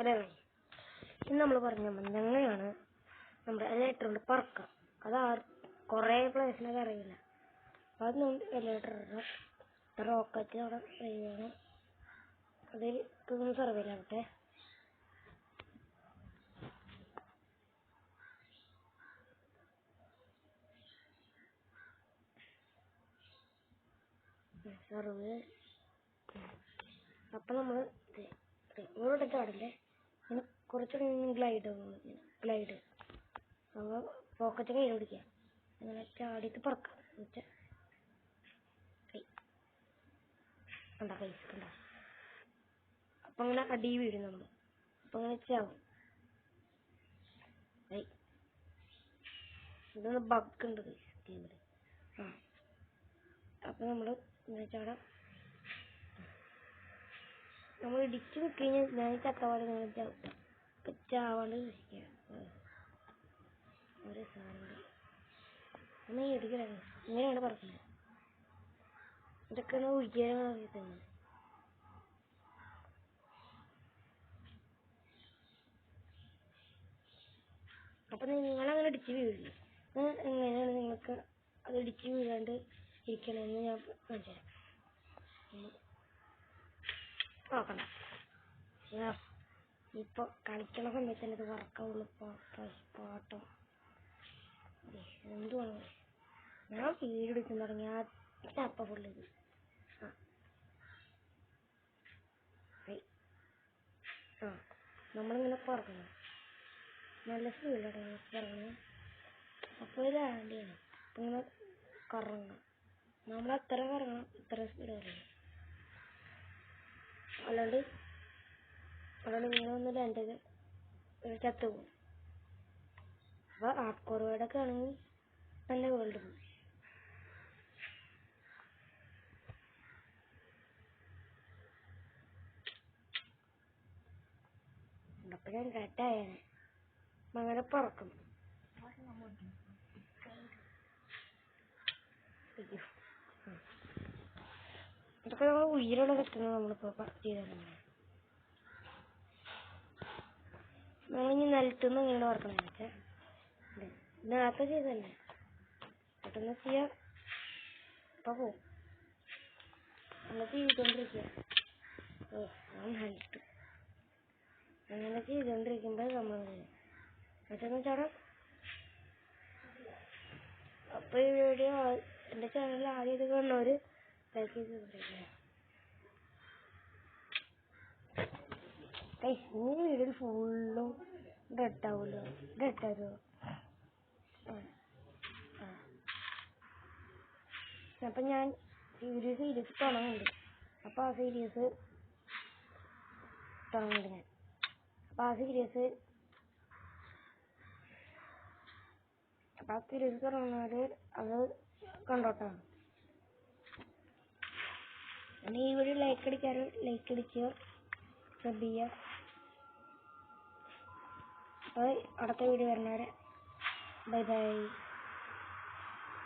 അതെ, ഇന്ന് നമ്മൾ പറഞ്ഞ എങ്ങനെയാണ് നമ്മുടെ എലിവേറ്റർ കൊണ്ട് പറക്കുക. അത് കുറേ പ്ലേസിനൊക്കെ അറിയില്ല. അതൊന്നും എലിവേറ്റർ റോക്കറ്റ് അവിടെ ചെയ്യണം. അതിൽ ഇതൊന്നും സർവൈലാവട്ടെ. സർവേ അപ്പം നമ്മൾ ഇവിടെ ചാടില്ലേ, ഇങ്ങനെ കുറച്ചുകൂടി ഗ്ലൈഡ് നമ്മൾ പോക്കറ്റ് കയ്യിൽ പിടിക്കുക, അങ്ങനെ ചാടിയിട്ട് പറക്കാം. വെച്ചാൽ കണ്ട പൈസ കണ്ട. അപ്പം അങ്ങനെ അടി വീഴും നമ്മൾ. അപ്പം അങ്ങനെ ചാവും. ഇതൊന്ന് ബഗ് ഉണ്ട് ഗെയിമിൽ. അപ്പം നമ്മൾ ഇങ്ങനെ ചാടാം. നമ്മൾ ഇടിച്ച് നിൽക്കഴിഞ്ഞാൽ ഞാൻ ചത്തപാട് നിങ്ങൾ ചവിട്ടാം. അപ്പം ചാവാണ്ട് രക്ഷിക്കുക. ഒരു സാധനം ഒന്ന് ഇടിക്കണേ. ഇങ്ങനെയാണ് പറക്കുന്നത്. ഇതൊക്കെയാണ് ഉയരങ്ങളൊക്കെ തന്നെ. അപ്പം നിങ്ങളങ്ങനെ ഇടിച്ച് വീഴില്ല. എങ്ങനെയാണ് നിങ്ങൾക്ക് അത് ഇടിച്ച് വീഴാണ്ട് ഇരിക്കണമെന്ന് ഞാൻ കാണിച്ചു തരാം. നോക്കണ്ട, ഇപ്പോൾ കളിക്കണ സമയത്ത് തന്നെ ഇത് വർക്കാവുള്ളൂ. പാട്ടം എന്തുവാണ് ഞാൻ വീട് എടുക്കാൻ തുടങ്ങി അപ്പം ഫുള്ള് ഇത്. നമ്മളിങ്ങനെ പറക്കണം, നല്ല സ്പീഡിലാണ് പറയണം. അപ്പോൾ ഒരു ആൻഡിയാണ്. അപ്പം ഇങ്ങനെ കറങ്ങണം. നമ്മൾ അത്ര കറങ്ങണം, ഇത്ര സ്പീഡ് കറങ്ങണം. അല്ലാണ്ട് ഇങ്ങനെ ഒന്ന് ലാൻഡ് ചത്തുപോകും. അപ്പോൾ ആർക്കോർവേഡൊക്കെ ആണെങ്കിൽ നല്ല വേൾഡ് പോകും. അപ്പം ഞാൻ കട്ടായാണ് അങ്ങനെ പറക്കും. ഇതൊക്കെ നമ്മൾ ഉയരമുള്ള കിട്ടുന്നത് നമ്മളിപ്പോൾ ചെയ്തിട്ടുണ്ട്. നമ്മളിനി നിലത്തുനിന്ന് ഇങ്ങനെ പറക്കണം. വെച്ചാൽ നേരത്തെ ചെയ്തല്ലേ, പെട്ടെന്ന് ചെയ്യാം. ഇപ്പം പോവും. നമ്മൾ ചെയ്തുകൊണ്ടിരിക്കുക. ഹെൽത്ത് അങ്ങനെ ചെയ്തുകൊണ്ടിരിക്കുമ്പോൾ നമ്മൾ മറ്റൊന്ന് ചാടാം. അപ്പോൾ ഈ വീഡിയോ എൻ്റെ ചാനലിൽ ആദ്യം ഇത് കാണുന്നവർ ലൈക്ക് ചെയ്തുകൊണ്ടിരിക്കുക. ഈ വീഡിയോ ഫുള്ളും ഡെട്ടാവുമല്ലോ. അപ്പം ഞാൻ ഒരു സീരീസ് തുടങ്ങുന്നുണ്ട്. അപ്പോൾ ആ സീരീസ് തുടങ്ങുന്നുണ്ട്. അപ്പോൾ ആ സീരീസ് തുടങ്ങുന്നത് അത് കണ്ടോട്ടാണ്. ഈ വീഡിയോ ലൈക്ക് അടിക്കുക, സബ് ചെയ്യുക. അപ്പോൾ അടുത്ത വീഡിയോ വരുന്നവരെ ബൈ ബൈ.